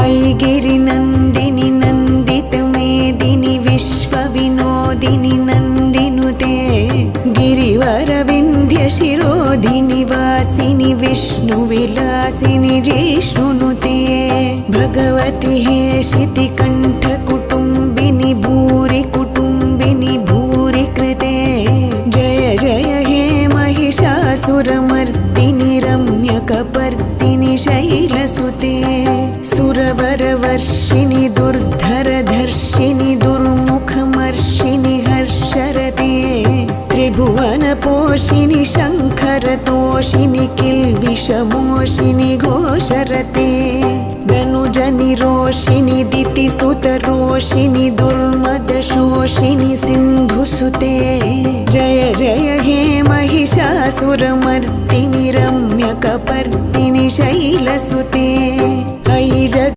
ऐगिरिनन्दिनि नन्दितमेदिनि विश्वविनोदिनि नन्दिनुते गिरिवरविन्ध्यशिरोधिनि वासिनि विष्णुविलासिनि जिष्णुनुते भगवति हेशितिकण्ठकुटुम्बिनि भूरि कुटुम्बिनि भूरि कृते जय जय हे महिषासुरमर्दिनि रम्यकपर्दिनि शैलसुते सुरवरवर्षिणि दुर्धरधर्षिणि दुर्मुखमर्षिणि हर्षरते त्रिभुवनपोषिणि शङ्खरतोषिणि किल्बिषमोषिणि घोषरते धनुजनिरोषिणि दितिसुतरोषिणि दुर्मदशोषिणि सिन्धुसुते जय जय हे महिषासुरमर्दिनि रम्यकपर्दिनि शैलसुते।